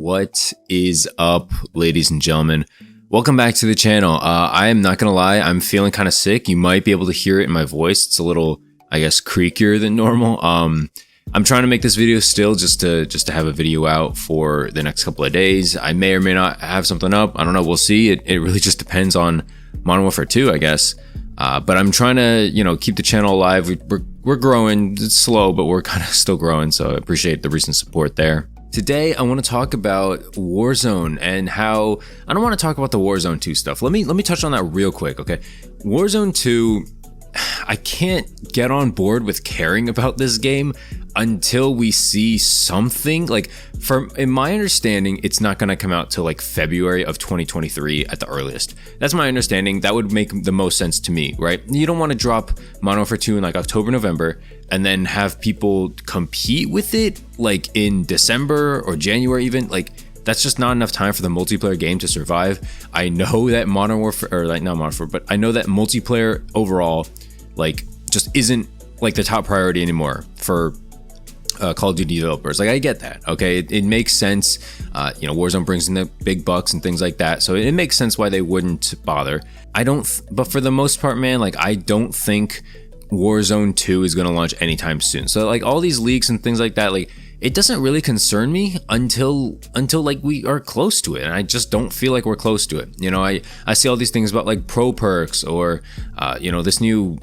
What is up, ladies and gentlemen? Welcome back to the channel. I am not gonna lie, I'm feeling kind of sick. You might be able to hear it in my voice. It's a little, I guess, creakier than normal. I'm trying to make this video still just to have a video out for the next couple of days. I may or may not have something up. I don't know. We'll see. It really just depends on Modern Warfare 2, I guess. But I'm trying to, keep the channel alive. We're growing. It's slow, but we're kind of still growing. So I appreciate the recent support there. Today, I want to talk about Warzone and how I don't want to talk about the Warzone 2 stuff. Let me touch on that real quick, okay? Warzone 2, I can't get on board with caring about this game until we see something. Like, in my understanding, it's not going to come out till like February of 2023 at the earliest. That's my understanding. That would make the most sense to me, right? You don't want to drop Modern Warfare 2 in like October, November, and then have people compete with it like in December or January even. Like, that's just not enough time for the multiplayer game to survive. I know that Modern Warfare, or like not Modern Warfare, but I know that multiplayer overall, like, just isn't like the top priority anymore for Call of Duty developers. Like, I get that, okay? It makes sense. Warzone brings in the big bucks and things like that, so it makes sense why they wouldn't bother. But for the most part, man, like, I don't think Warzone 2 is going to launch anytime soon. So like all these leaks and things like that, like, it doesn't really concern me until like we are close to it, and I just don't feel like we're close to it. I see all these things about like pro perks or this new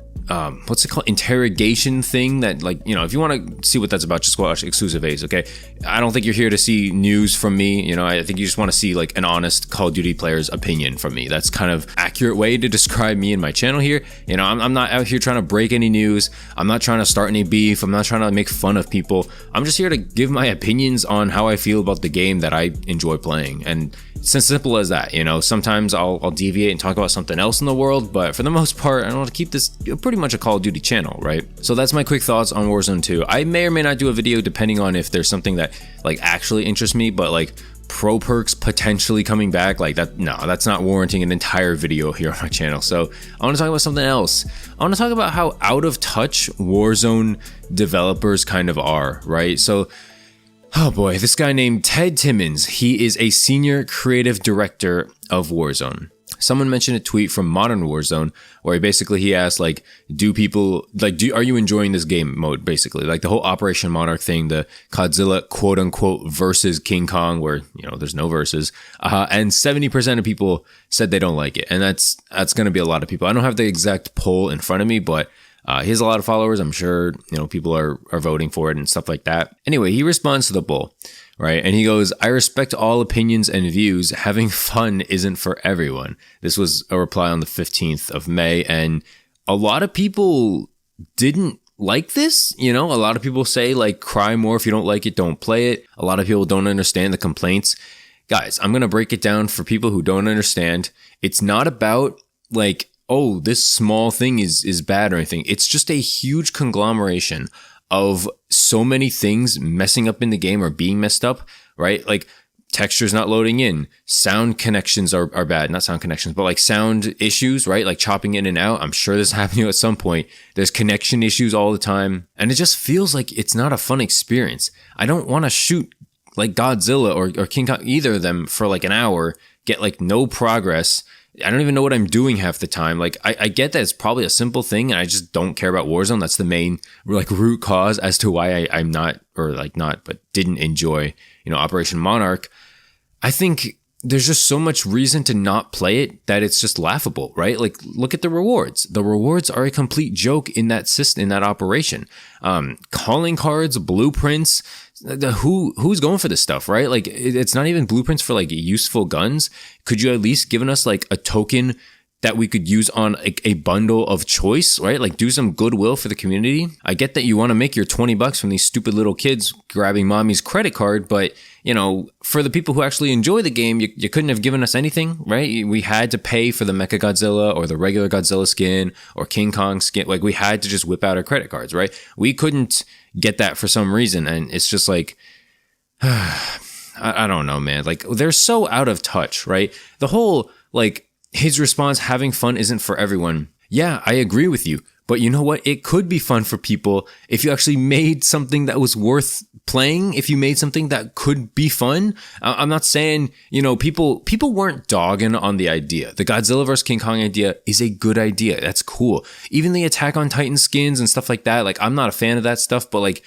what's it called, interrogation thing that, like, if you want to see what that's about, just watch Exclusive A's, okay? I don't think you're here to see news from me. I think you just want to see like an honest Call of Duty player's opinion from me. That's kind of accurate way to describe me and my channel here. I'm not out here trying to break any news. I'm not trying to start any beef. I'm not trying to make fun of people. I'm just here to give my opinions on how I feel about the game that I enjoy playing, and it's as simple as that. Sometimes I'll deviate and talk about something else in the world, but for the most part, I want to keep this pretty much a Call of Duty channel, right? So that's my quick thoughts on Warzone 2. I may or may not do a video depending on if there's something that like actually interests me, but like pro perks potentially coming back, like that, no, that's not warranting an entire video here on my channel. So I want to talk about something else. I want to talk about how out of touch Warzone developers kind of are, right? So, oh boy, this guy named Ted Timmons, he is a senior creative director of Warzone. Someone mentioned a tweet from Modern Warzone where he asked, like, are you enjoying this game mode, basically? Like the whole Operation Monarch thing, the Godzilla quote unquote versus King Kong, where, there's no versus. And 70% of people said they don't like it. And that's going to be a lot of people. I don't have the exact poll in front of me, but he has a lot of followers. I'm sure, people are voting for it and stuff like that. Anyway, he responds to the poll, right? And he goes, "I respect all opinions and views. Having fun isn't for everyone." This was a reply on the 15th of May. And a lot of people didn't like this. A lot of people say, like, cry more if you don't like it, don't play it. A lot of people don't understand the complaints. Guys, I'm going to break it down for people who don't understand. It's not about, like, oh, this small thing is bad or anything. It's just a huge conglomeration of so many things messing up in the game or being messed up, right? Like, textures not loading in, sound connections are bad, not sound connections, but like sound issues, right? Like chopping in and out. I'm sure this is happening at some point. There's connection issues all the time. And it just feels like it's not a fun experience. I don't want to shoot like Godzilla or King Kong, either of them, for like an hour, get like no progress. I don't even know what I'm doing half the time. Like, I get that it's probably a simple thing, and I just don't care about Warzone. That's the main, like, root cause as to why I'm not, or like not, but didn't enjoy, Operation Monarch. I think there's just so much reason to not play it that it's just laughable, right? Like, look at the rewards. The rewards are a complete joke in that system, in that operation. Calling cards, blueprints. Who's going for this stuff, right? Like, it's not even blueprints for like useful guns. Could you at least given us like a token that we could use on a bundle of choice, right? Like, do some goodwill for the community. I get that you want to make your $20 from these stupid little kids grabbing mommy's credit card, but for the people who actually enjoy the game, you couldn't have given us anything, right? We had to pay for the Mecha Godzilla or the regular Godzilla skin or King Kong skin. Like, we had to just whip out our credit cards, right? We couldn't get that for some reason, and it's just like, I don't know, man. Like, they're so out of touch, right? The whole, like, his response, having fun isn't for everyone. Yeah, I agree with you. But you know what? It could be fun for people if you actually made something that was worth playing, if you made something that could be fun. I'm not saying, you know, people weren't dogging on the idea. The Godzilla vs. King Kong idea is a good idea. That's cool. Even the Attack on Titan skins and stuff like that, like, I'm not a fan of that stuff, but like,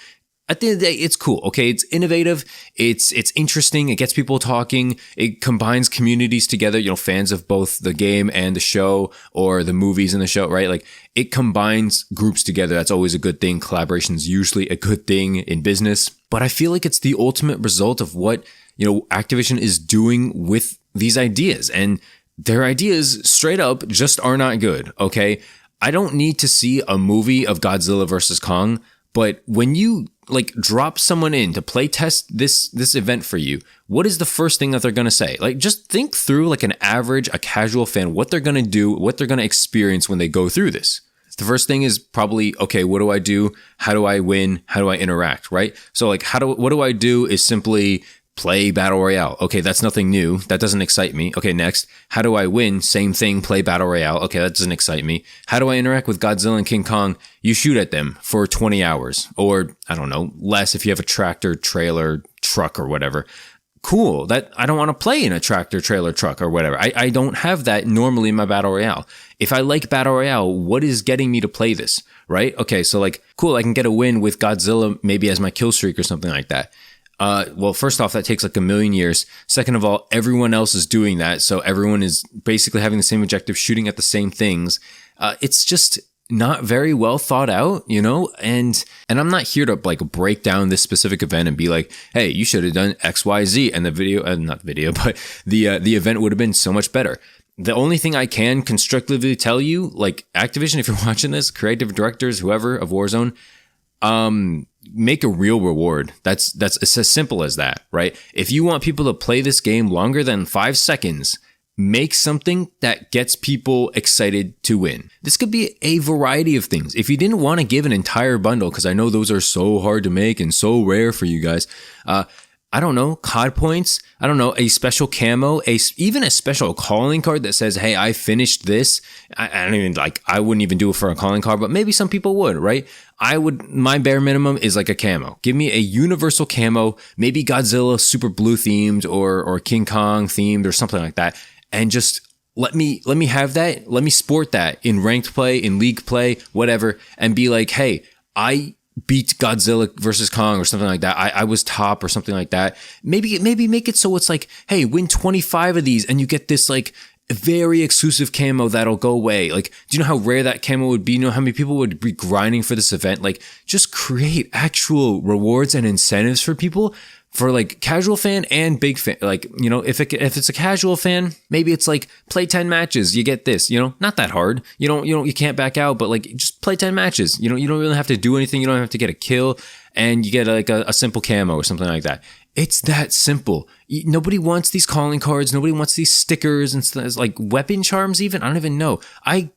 at the end of the day, it's cool. Okay, it's innovative. It's interesting. It gets people talking. It combines communities together. You know, fans of both the game and the show, or the movies and the show, right? Like, it combines groups together. That's always a good thing. Collaboration is usually a good thing in business. But I feel like it's the ultimate result of what, you know, Activision is doing with these ideas, and their ideas straight up just are not good. Okay, I don't need to see a movie of Godzilla versus Kong. But when you like drop someone in to play test this event for you, what is the first thing that they're going to say? Like, just think through, like, a casual fan, what they're going to do, what they're going to experience when they go through this. The first thing is probably, okay, what do I do? How do I win? How do I interact? Right? So like, what do I do is simply play Battle Royale. Okay, that's nothing new. That doesn't excite me. Okay, next. How do I win? Same thing, play Battle Royale. Okay, that doesn't excite me. How do I interact with Godzilla and King Kong? You shoot at them for 20 hours. Or, I don't know, less if you have a tractor, trailer, truck, or whatever. Cool. That I don't want to play in a tractor, trailer, truck, or whatever. I don't have that normally in my Battle Royale. If I like Battle Royale, what is getting me to play this? Right? Okay, so like, cool, I can get a win with Godzilla maybe as my kill streak or something like that. Well, first off, that takes like a million years. Second of all, everyone else is doing that. So everyone is basically having the same objective, shooting at the same things. It's just not very well thought out, you know? And I'm not here to like break down this specific event and be like, hey, you should have done X, Y, Z. And the video, not the video, but the event would have been so much better. The only thing I can constructively tell you, like Activision, if you're watching this, creative directors, whoever of Warzone, make a real reward. It's as simple as that, right? If you want people to play this game longer than 5 seconds, make something that gets people excited to win. This could be a variety of things. If you didn't want to give an entire bundle, because I know those are so hard to make and so rare for you guys, I don't know, COD points, I don't know, a special camo, even a special calling card that says, hey, I finished this. I don't even I wouldn't even do it for a calling card, but maybe some people would, right? My bare minimum is like a camo. Give me a universal camo, maybe Godzilla super blue themed or King Kong themed or something like that. And just let me have that. Let me sport that in ranked play, in league play, whatever, and be like, hey, I beat Godzilla versus Kong or something like that. I was top or something like that. Maybe make it so it's like, hey, win 25 of these and you get this like very exclusive camo that'll go away. Like, do you know how rare that camo would be? You know how many people would be grinding for this event? Like, just create actual rewards and incentives for people. For like casual fan and big fan, like, you know, if it's a casual fan, maybe it's like play 10 matches, you get this, you know, not that hard. You can't back out, but like just play 10 matches. You don't really have to do anything. You don't have to get a kill, and you get like a simple camo or something like that. It's that simple. Nobody wants these calling cards. Nobody wants these stickers and stuff, like weapon charms even. I don't even know. I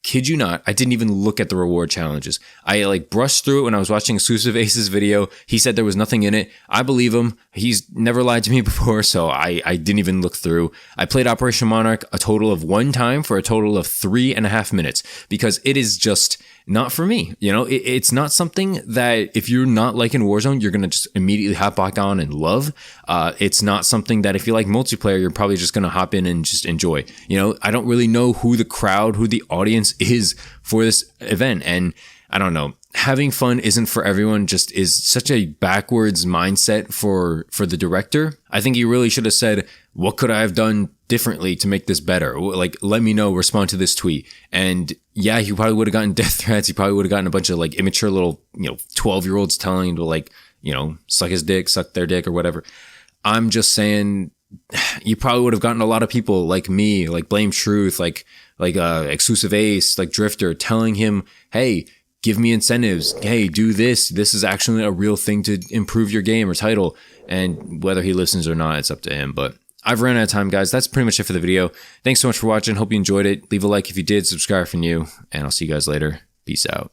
kid you not, I didn't even look at the reward challenges. I like brushed through it when I was watching Exclusive Ace's video. He said there was nothing in it. I believe him. He's never lied to me before, so I didn't even look through. I played Operation Monarch a total of 1 time for a total of 3.5 minutes because it is just not for me. You know, it's not something that if you're not liking Warzone, you're going to just immediately hop back on and love. It's not something that if you like multiplayer, you're probably just going to hop in and just enjoy. You know, I don't really know who the audience is for this event. And I don't know, having fun isn't for everyone, just is such a backwards mindset for the director. I think he really should have said, what could I have done differently to make this better? Like, let me know, respond to this tweet. And yeah, he probably would have gotten death threats. He probably would have gotten a bunch of like immature little, 12-year-olds telling him to like, suck his dick, suck their dick or whatever. I'm just saying, you probably would have gotten a lot of people like me, like Blame Truth, like Exclusive Ace, like Drifter, telling him, hey, give me incentives. Hey, do this. This is actually a real thing to improve your game or title. And whether he listens or not, it's up to him. But I've run out of time, guys. That's pretty much it for the video. Thanks so much for watching. Hope you enjoyed it. Leave a like if you did. Subscribe if you're new. And I'll see you guys later. Peace out.